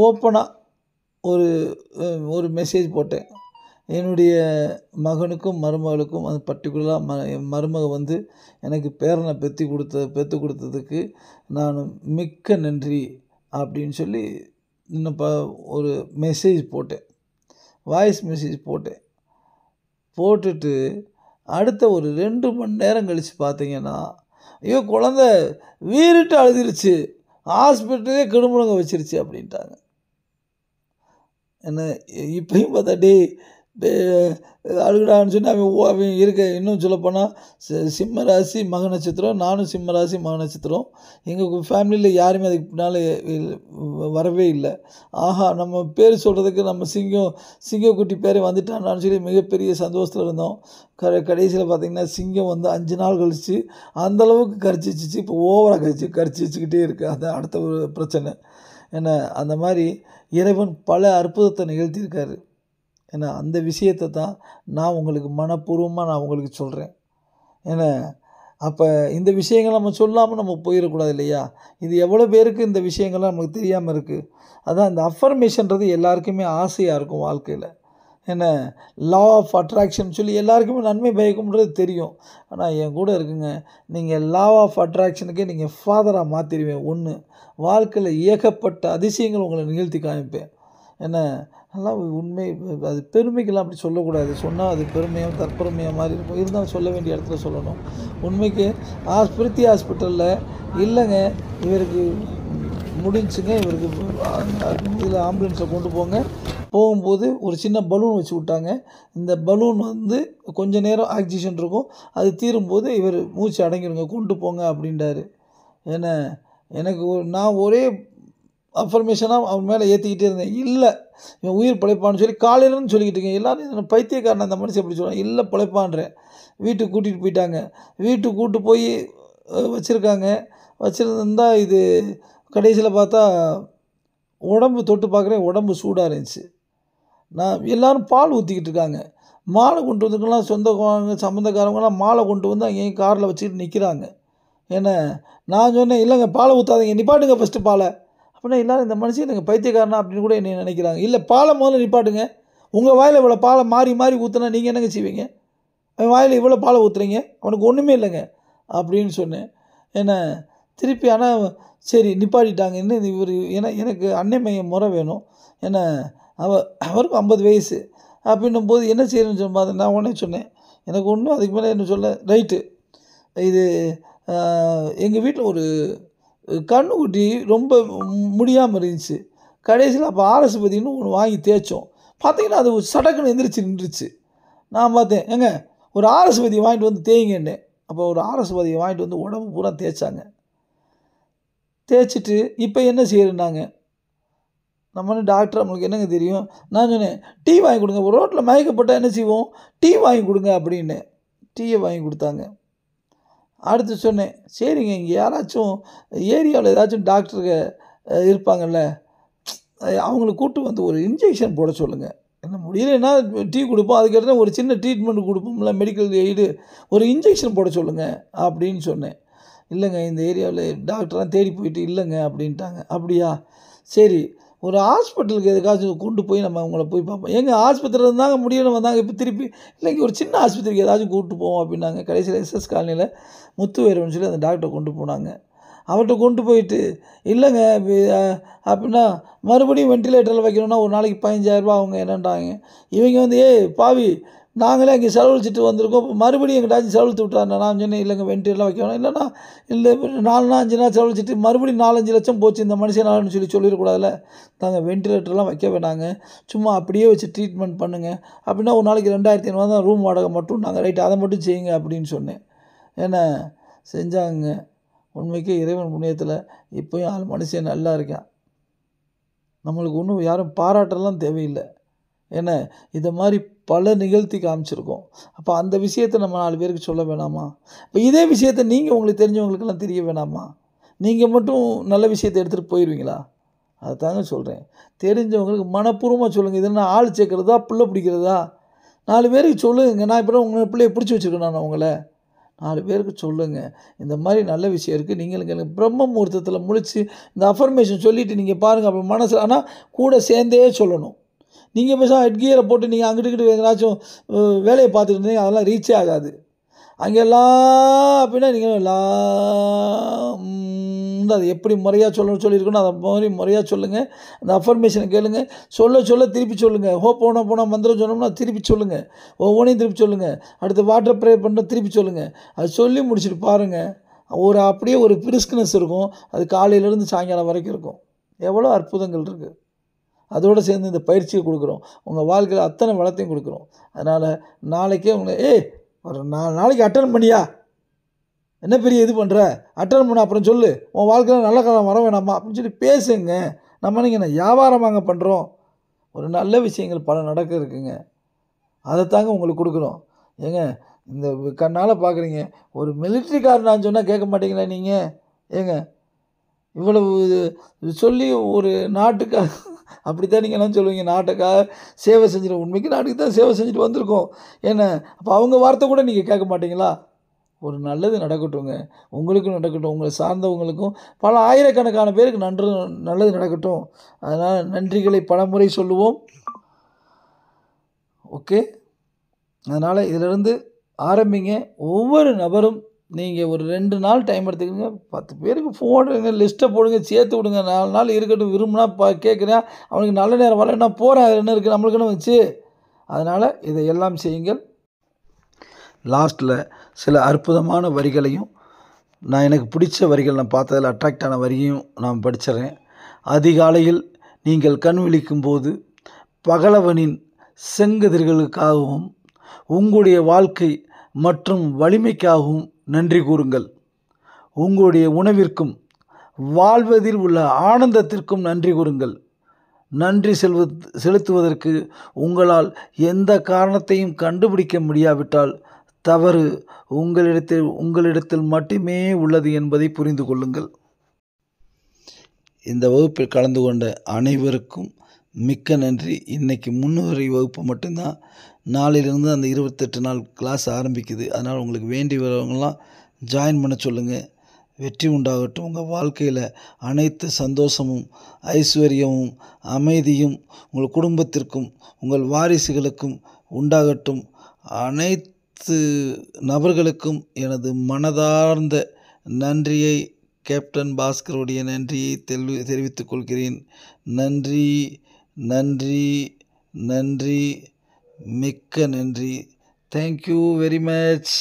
Speaker 1: ஓப்பனா ஒரு ஒரு மெசேஜ் போட்டேன். என்னுடைய மகனுக்கும், மருமகளுக்கும் அது பர்ட்டிகுலரா என் மருமக வந்து எனக்கு பேரன பெத்து குடுத்ததுக்கு நான் மிக்க நன்றி அப்படின்னு சொல்லி இன்னும் ஒரு மெசேஜ் போட்டேன். வாய்ஸ் மெசேஜ் போட்டேன். போட்டுட்டு அடுத்த ஒரு 2 மணி நேரம் கழிச்சு பார்த்தீங்கன்னா, ஐயோ! குழந்தை வீறிட்டு அழுதுருச்சு. ஹாஸ்பிட்டலே கிடுமுழுங்க வச்சிருச்சு அப்படின்ட்டாங்க. என்ன இப்பயும் பார்த்தா டேய் அழுகுடான்னு சொல்லி அவன் இருக்க இன்னும் சொல்லப்போனால் சிம்ம ராசி மக நட்சத்திரம். நானும் சிம்ம ராசி மக நட்சத்திரம். எங்கள் ஃபேமிலியில் யாருமே அதுக்கு பின்னால் வரவே இல்லை. ஆஹா நம்ம பேர் சொல்கிறதுக்கு நம்ம சிங்கக்குட்டி பேரே வந்துட்டான்னு சொல்லி மிகப்பெரிய சந்தோஷத்தில் இருந்தோம். கடைசியில் பார்த்திங்கன்னா சிங்கம் வந்து 5 நாள் கழிச்சு அந்தளவுக்கு கரிச்சிச்சு. இப்போ ஓவராக கரிச்சிச்சுக்கிட்டே இருக்குது. அதுதான் அடுத்த ஒரு பிரச்சனை. ஏன்னா அந்த மாதிரி இறைவன் பல அற்புதத்தை நிகழ்த்தியிருக்காரு. ஏன்னா அந்த விஷயத்தை தான் நான் உங்களுக்கு மனப்பூர்வமாக நான் உங்களுக்கு சொல்கிறேன். ஏன்னா அப்போ இந்த விஷயங்கள் நம்ம சொல்லாமல் நம்ம போயிடக்கூடாது இல்லையா? இது எவ்வளோ பேருக்கு இந்த விஷயங்கள்லாம் நமக்கு தெரியாமல் இருக்குது. அதான் இந்த அஃபர்மேஷன்றது எல்லாருக்குமே ஆசையாக இருக்கும் வாழ்க்கையில். என்ன லா ஆஃப் அட்ராக்ஷன் சொல்லி எல்லாருக்குமே நன்மை பயக்கும்ன்றது தெரியும். ஆனால் என் கூட இருக்குங்க, நீங்கள் லா ஆஃப் அட்ராக்ஷனுக்கே நீங்கள் ஃபாதராக மாற்றிடுவேன். ஒன்று வாழ்க்கையில் ஏகப்பட்ட அதிசயங்கள் உங்களை நிகழ்த்தி காமிப்பேன். என்ன நல்லா உண்மை அது பெருமைக்கெல்லாம் அப்படி சொல்லக்கூடாது. சொன்னால் அது பெருமையாக தற்பெருமையாக மாதிரி இருக்கும். இருந்தாலும் சொல்ல வேண்டிய இடத்துல சொல்லணும். உண்மைக்கு பிரித்தி ஹாஸ்பிட்டலில் இல்லைங்க இவருக்கு முடிஞ்சுங்க, இவருக்கு இதில் ஆம்புலன்ஸில் கொண்டு போங்க. போகும்போது ஒரு சின்ன பலூன் வச்சு விட்டாங்க. இந்த பலூன் வந்து கொஞ்சம் நேரம் ஆக்சிஜன் இருக்கும். அது தீரும்போது இவர் மூச்சு அடங்கிருங்க கொண்டு போங்க அப்படின்றாரு. ஏன்னா எனக்கு நான் ஒரே அஃபர்மேஷனாக அவன் மேலே ஏற்றிக்கிட்டே இருந்தேன். இல்லை இவன் உயிர் பிழைப்பான்னு சொல்லி காலையிலன்னு சொல்லிக்கிட்டு இருக்கேன். எல்லோரும் பைத்தியக்காரன் அந்த மனுஷன் எப்படி சொல்கிறான்? இல்லை பிழைப்பான்றேன். வீட்டுக்கு கூட்டிகிட்டு போயிட்டாங்க. வீட்டுக்கு கூப்பிட்டு போய் வச்சுருக்காங்க. வச்சுருந்தா இது கடைசியில் பார்த்தா உடம்பு தொட்டு பார்க்குறேன், உடம்பு சூடாக இருந்துச்சு. நான் எல்லோரும் பால் ஊற்றிக்கிட்டு இருக்காங்க. மாலை கொண்டு வந்துக்கலாம் சொந்தக்காரங்க சம்மந்தக்காரவங்களாம் மாலை கொண்டு வந்து அங்கேயும் காரில் வச்சுக்கிட்டு நிற்கிறாங்க. ஏன்னா நான் சொன்னேன், இல்லைங்க பாலை ஊற்றாதீங்க, நிப்பாட்டுங்க ஃபஸ்ட்டு பாலை. அப்படின்னா எல்லோரும் இந்த மனுஷன் எனக்கு பைத்தியக்காரனா அப்படின்னு கூட என்னை நினைக்கிறாங்க. இல்லை, பாலை முதல்ல நிப்பாட்டுங்க. உங்கள் வாயில் இவ்வளோ பாலை மாறி மாறி ஊற்றுனா நீங்கள் என்னங்க செய்வீங்க? அவன் வாயில் இவ்வளோ பாலை ஊற்றுறீங்க, அவனுக்கு ஒன்றுமே இல்லைங்க அப்படின்னு சொன்னேன். ஏன்னா திருப்பி ஆனால் சரி நிப்பாட்டிட்டாங்க. இன்னும் இவர் ஏன்னா எனக்கு அன்னைமைய முறை வேணும். ஏன்னா அவருக்கும் 50 வயசு அப்படின்னும் போது என்ன செய்யணும்னு சொல்லி நான் உடனே சொன்னேன், எனக்கு ஒன்றும் அதுக்கு மேலே என்ன சொல்ல, ரைட்டு இது எங்கள் வீட்டில் ஒரு கன்றுக்குட்டி ரொம்ப முடியாமல் இருந்துச்சு. கடைசியில் அப்போ ஆர்எஸ்பதினு ஒன்று வாங்கி தேய்ச்சோம். பார்த்தீங்கன்னா அது சடக்குன்னு எந்திரிச்சு நின்றுச்சு. நான் பார்த்தேன், ஏங்க ஒரு ஆர்எஸ்பதியை வாங்கிட்டு வந்து தேய்ங்கன்னு. அப்போ ஒரு ஆர்எஸ்பதியை வாங்கிட்டு வந்து உடம்பு பூரா தேய்ச்சாங்க. தேய்ச்சிட்டு இப்போ என்ன செய்யணுன்னாங்க, நம்மளும் டாக்டர், நம்மளுக்கு என்னங்க தெரியும். நான் சொன்னேன், டீ வாங்கி கொடுங்க, ஒரு ரோட்டில் மயக்கப்பட்டால் என்ன செய்வோம், டீ வாங்கி கொடுங்க அப்படின்னு. டீயை வாங்கி கொடுத்தாங்க. அடுத்து சொன்னேன், சரிங்க இங்கே யாராச்சும் ஏரியாவில் ஏதாச்சும் டாக்டருங்க இருப்பாங்கள்ல, அவங்கள கூப்பிட்டு வந்து ஒரு இன்ஜெக்ஷன் போட சொல்லுங்கள். என்ன முடியலைன்னா டீ கொடுப்போம், அதுக்கடுத்து ஒரு சின்ன ட்ரீட்மெண்ட் கொடுப்போம்ல, மெடிக்கல் எய்டு, ஒரு இன்ஜெக்ஷன் போட சொல்லுங்கள் அப்படின்னு சொன்னேன். இல்லைங்க இந்த ஏரியாவில் டாக்டர்லாம் தேடி போயிட்டு இல்லைங்க அப்படின்ட்டாங்க. அப்படியா, சரி ஒரு ஹாஸ்பிட்டலுக்கு எதுக்காச்சும் கொண்டு போய் நம்ம அவங்கள போய் பார்ப்போம். எங்கள் ஆஸ்பத்திரியில் இருந்தாங்க முடியலை வந்தாங்க, இப்போ திருப்பி இல்லைங்க ஒரு சின்ன ஆஸ்பத்திரிக்கு ஏதாச்சும் கூப்பிட்டு போவோம் அப்படின்னாங்க. கடைசியில் எஸ்எஸ் காலனியில் முத்துவேரன்னு சொல்லி அந்த டாக்டரை கொண்டு போனாங்க. அவர்கிட்ட கொண்டு போயிட்டு இல்லைங்க அப்படின்னா மறுபடியும் வெண்டிலேட்டரில் வைக்கணும்னா ஒரு நாளைக்கு 15,000 அவங்க என்னன்றாங்க. இவங்க வந்து பாவி நாங்களே அங்கே செலவழிச்சிட்டு வந்திருக்கோம், மறுபடியும் எங்கிட்டாச்சும் செலவழித்து விட்டாருண்ணா. நான் சொன்னேன், இல்லைங்க வெண்டிலேட்டரில் வைக்கணும், இல்லைன்னா இல்லை 4 நாள் 5 நாள் செலவழிச்சிட்டு மறுபடியும் 4-5 லட்சம் போச்சு இந்த மனுஷனாலன்னு சொல்லிடக்கூடாதுல்ல. நாங்கள் வெண்டிலேட்டர்லாம் வைக்க வேணாங்க, சும்மா அப்படியே வச்சு ட்ரீட்மெண்ட் பண்ணுங்கள் அப்படின்னா ஒரு நாளைக்கு 2,500 தான் ரூம் வாடகை மட்டும், நாங்கள் ரைட்டு அதை மட்டும் செய்யுங்க அப்படின்னு சொன்னேன். ஏன்னா செஞ்சாங்க. உண்மைக்கே இறைவன் புண்ணியத்தில் இப்போயும் மனுஷன் நல்லா இருக்கான். நம்மளுக்கு ஒன்றும் யாரும் பாராட்டலாம் தேவையில்லை. ஏன்னா இதை மாதிரி பல நிகழ்த்தி காமிச்சிருக்கோம். அப்போ அந்த விஷயத்தை நம்ம 4 பேருக்கு சொல்ல வேணாமா? இப்போ இதே விஷயத்தை நீங்கள் உங்களுக்கு தெரிஞ்சவங்களுக்கெல்லாம் தெரிய வேணாமா? நீங்கள் மட்டும் நல்ல விஷயத்தை எடுத்துகிட்டு போயிடுவீங்களா? அதை தாங்க சொல்கிறேன். தெரிஞ்சவங்களுக்கு மனப்பூர்வமாக சொல்லுங்கள். இது நான் ஆள் சேர்க்குறதா பிள்ளை பிடிக்கிறதா? 4 பேருக்கு சொல்லுங்க. நான் இப்போ உங்கள் பிள்ளையை பிடிச்சி வச்சுருக்கேன் நான் உங்களை 4 பேருக்கு சொல்லுங்கள். இந்த மாதிரி நல்ல விஷயம் இருக்குது, நீங்கள் பிரம்ம முகூர்த்தத்தில் முழிச்சு இந்த அஃபர்மேஷன் சொல்லிவிட்டு நீங்கள் பாருங்கள். அப்போ மனசில் ஆனால் கூட சேர்ந்தே சொல்லணும். நீங்கள் பேசாமல் ஹெட்கியரை போட்டு நீங்கள் அங்கிட்டு எங்கேனாச்சும் வேலையை பார்த்துட்டு இருந்தீங்க, அதெல்லாம் ரீச்சே ஆகாது. அங்கெல்லாம் அப்படின்னா நீங்கள் எல்லாம் அது எப்படி முறையாக சொல்லியிருக்கணும் அதை மாதிரி முறையாக சொல்லுங்கள். அந்த அஃபர்மேஷனை கேளுங்க, சொல்ல திருப்பி சொல்லுங்கள். போனால் மந்திரம் சொன்னோம்னா திருப்பி சொல்லுங்கள், ஒவ்வொன்றையும் திருப்பி சொல்லுங்கள். அடுத்து வாட்டர் ப்ரே பண்ண திருப்பி சொல்லுங்கள். அது சொல்லி முடிச்சுட்டு பாருங்கள், அப்படியே ஒரு பிரிஸ்க்னஸ் இருக்கும். அது காலையிலேருந்து சாயங்காலம் வரைக்கும் இருக்கும். எவ்வளோ அற்புதங்கள் இருக்குது. அதோடு சேர்ந்து இந்த பயிற்சியை கொடுக்குறோம், உங்கள் வாழ்க்கையில் அத்தனை வளத்தையும் கொடுக்குறோம். அதனால் நாளைக்கே உங்களை ஒரு 4 நாளைக்கு அட்டன் பண்ணியா, என்ன பெரிய இது பண்ணுற, அட்டன் பண்ண அப்புறம் சொல்லு, உன் வாழ்க்கையில் நல்ல காலம் வர வேணாமா அப்படின்னு சொல்லி பேசுங்க. நம்ம நீங்கள் என்ன வியாபாரமாங்க பண்ணுறோம்? ஒரு நல்ல விஷயங்கள் பல நடக்க இருக்குங்க, அதைத்தாங்க உங்களுக்கு கொடுக்குறோம். ஏங்க இந்த கண்ணால் பார்க்குறீங்க, ஒரு மிலிட்ரிக்காரனான்னு சொன்னால் கேட்க மாட்டீங்களா நீங்கள்? ஏங்க இவ்வளவு சொல்லி ஒரு நாட்டுக்காக அப்படித்தான் நீங்கள்லாம் சொல்லுவீங்க, நாட்டுக்காக சேவை செஞ்சிடும். உண்மைக்கு நாட்டுக்கு தான் சேவை செஞ்சுட்டு வந்திருக்கோம். ஏன்னா அப்போ அவங்க வார்த்தை கூட நீங்கள் கேட்க மாட்டீங்களா? ஒரு நல்லது நடக்கட்டுங்க, உங்களுக்கும் நடக்கட்டும், உங்களை சார்ந்தவங்களுக்கும் பல ஆயிரக்கணக்கான பேருக்கு நல்லது நடக்கட்டும். அதனால் நன்றிகளை பலமுறை சொல்லுவோம். ஓகே, அதனால் இதிலிருந்து ஆரம்பிங்க. ஒவ்வொரு நபரும் நீங்கள் ஒரு 2 நாள் டைம் எடுத்துக்கோங்க, 10 பேருக்கு போடுங்க, லிஸ்ட்டை போடுங்க, சேர்த்து விடுங்க. 4 நாள் இருக்கட்டும், விரும்பினா கேட்குறேன், அவனுக்கு நல்ல நேரம் வரலன்னா போகிறேன், என்ன இருக்குது நம்மளுக்குன்னு வச்சு. அதனால் இதையெல்லாம் செய்யுங்கள். லாஸ்ட்டில் சில அற்புதமான வரிகளையும் நான் எனக்கு பிடிச்ச வரிகள் நான் பார்த்ததில் அட்ராக்ட் ஆன வரியும் நான் படிச்சிடறேன். அதிகாலையில் நீங்கள் கண் விழிக்கும் போது பகலவனின் செங்கதிர்களுக்காகவும் உங்களுடைய வாழ்க்கை மற்றும் வலிமைக்காகவும் நன்றி கூறுங்கள். உங்களுடைய உணவிற்கும் வாழ்வதில் உள்ள ஆனந்தத்திற்கும் நன்றி கூறுங்கள். நன்றி செலுத்துவதற்கு உங்களால் எந்த காரணத்தையும் கண்டுபிடிக்க முடியாவிட்டால் தவறு உங்களிடத்தில் மட்டுமே உள்ளது என்பதை புரிந்து கொள்ளுங்கள். இந்த வகுப்பில் கலந்து கொண்ட அனைவருக்கும் மிக்க நன்றி. இன்றைக்கி முன்னுரை வகுப்பு மட்டும்தான், நாளையிலிருந்து அந்த 28 நாள் கிளாஸ் ஆரம்பிக்குது. அதனால் உங்களுக்கு வேண்டி வரவங்களாம் ஜாயின் பண்ண சொல்லுங்கள். வெற்றி உண்டாகட்டும். உங்கள் வாழ்க்கையில் அனைத்து சந்தோஷமும், ஐஸ்வர்யமும், அமைதியும் உங்கள் குடும்பத்திற்கும், உங்கள் வாரிசுகளுக்கும் உண்டாகட்டும். அனைத்து நபர்களுக்கும் எனது மனதார்ந்த நன்றியை, கேப்டன் பாஸ்கருடைய நன்றியை தெரிவித்துக் கொள்கிறேன். நன்றி, நன்றி, நன்றி, மிக்க நன்றி. Thank you very much.